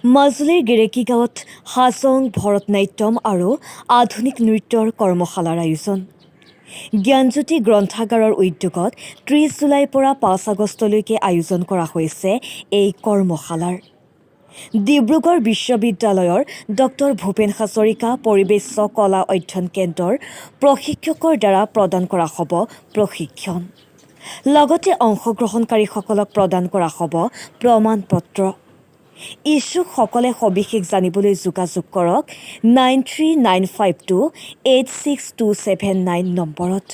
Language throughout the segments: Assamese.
মাজুলীৰ গেৰেকী গাঁৱত হাজং ভৰতনাট্যম আৰু আধুনিক নৃত্যৰ কৰ্মশালাৰ আয়োজন। জ্ঞানজ্যোতি গ্ৰন্থাগাৰৰ উদ্যোগত ৩০ জুলাইৰ পৰা ৫ আগষ্টলৈকে আয়োজন কৰা হৈছে এই কৰ্মশালাৰ। ডিব্ৰুগড় বিশ্ববিদ্যালয়ৰ ডক্টৰ ভূপেন হাজৰিকা পৰিৱেশ কলা অধ্যয়ন কেন্দ্ৰৰ প্ৰশিক্ষকৰ দ্বাৰা প্ৰদান কৰা হ'ব প্ৰশিক্ষণ। লগতে অংশগ্ৰহণকাৰীসকলক প্ৰদান কৰা হ'ব প্ৰমাণ পত্ৰ। ইচ্ছুকসকলে সবিশেষ জানিবলৈ যোগাযোগ কৰক 9395286279 নম্বৰত।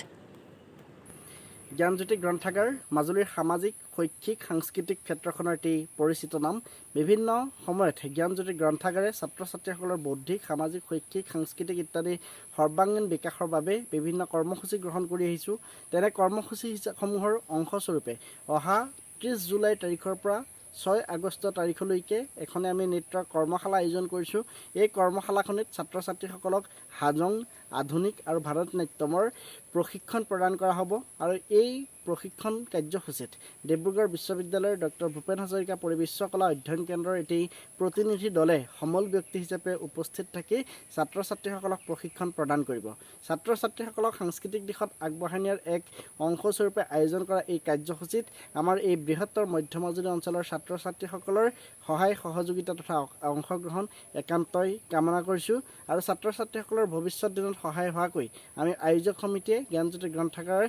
জ্ঞানজ্যোতি গ্ৰন্থাগাৰ মাজুলীৰ সামাজিক, শৈক্ষিক, সাংস্কৃতিক ক্ষেত্ৰখনৰ এটি পৰিচিত নাম। বিভিন্ন সময়ত জ্ঞানজ্যোতি গ্ৰন্থাগাৰে ছাত্ৰ ছাত্ৰীসকলৰ বৌদ্ধিক, সামাজিক, শৈক্ষিক, সাংস্কৃতিক ইত্যাদি সৰ্বাংগীন বিকাশৰ বাবে বিভিন্ন কৰ্মসূচী গ্ৰহণ কৰি আহিছোঁ। তেনে কৰ্মসূচীসমূহৰ অংশস্বৰূপে অহা ৩০ জুলাই তাৰিখৰ পৰা ৬ আগষ্ট তাৰিখলৈকে এখনে আমি নৃত্যৰ কৰ্মশালা আয়োজন কৰিছোঁ। এই কৰ্মশালাখনিত ছাত্ৰ ছাত্ৰীসকলক হাজং, আধুনিক আৰু ভাৰতনাট্যমৰ প্ৰশিক্ষণ প্ৰদান কৰা হ'ব। আৰু এই প্ৰশিক্ষণ কাৰ্যসূচীত ডিব্ৰুগড় বিশ্ববিদ্যালয়ৰ ডক্টৰ ভূপেন হাজৰিকা পৰিৱেশ কলা অধ্যয়ন কেন্দ্ৰৰ এটি প্ৰতিনিধি দলে সমল ব্যক্তি হিচাপে উপস্থিত থাকি ছাত্ৰ ছাত্ৰীসকলক প্ৰশিক্ষণ প্ৰদান কৰিব। ছাত্ৰ ছাত্ৰীসকলক সাংস্কৃতিক দিশত আগবঢ়াই নিয়াৰ এক অংশস্বৰূপে আয়োজন কৰা এই কাৰ্যসূচীত আমাৰ এই বৃহত্তৰ মধ্য মাজুলী অঞ্চলৰ ছাত্ৰ ছাত্ৰীসকলৰ সহায় সহযোগিতা তথা অংশগ্ৰহণ একান্তই কামনা কৰিছোঁ। আৰু ছাত্ৰ ছাত্ৰীসকলৰ ভৱিষ্যত দিনত সহায় হোৱাকৈ আমি আয়োজক সমিতিয়ে জ্ঞানজ্যোতি গ্ৰন্থাগাৰৰ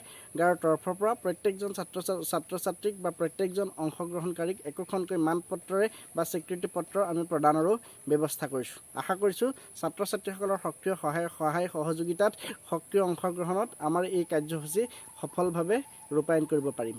তৰফৰ পৰা প্ৰত্যেকজন ছাত্ৰ ছাত্ৰীক বা প্ৰত্যেকজন অংশগ্ৰহণকাৰীক একোখনকৈ মানপত্ৰৰে বা স্বীকৃতি পত্ৰ আমি প্ৰদানৰো ব্যৱস্থা কৰিছোঁ। আশা কৰিছোঁ ছাত্ৰ ছাত্ৰীসকলৰ সক্ৰিয় সহায় সহযোগিতাত, সক্ৰিয় অংশগ্ৰহণত আমাৰ এই কাৰ্যসূচী সফলভাৱে ৰূপায়ণ কৰিব পাৰিম।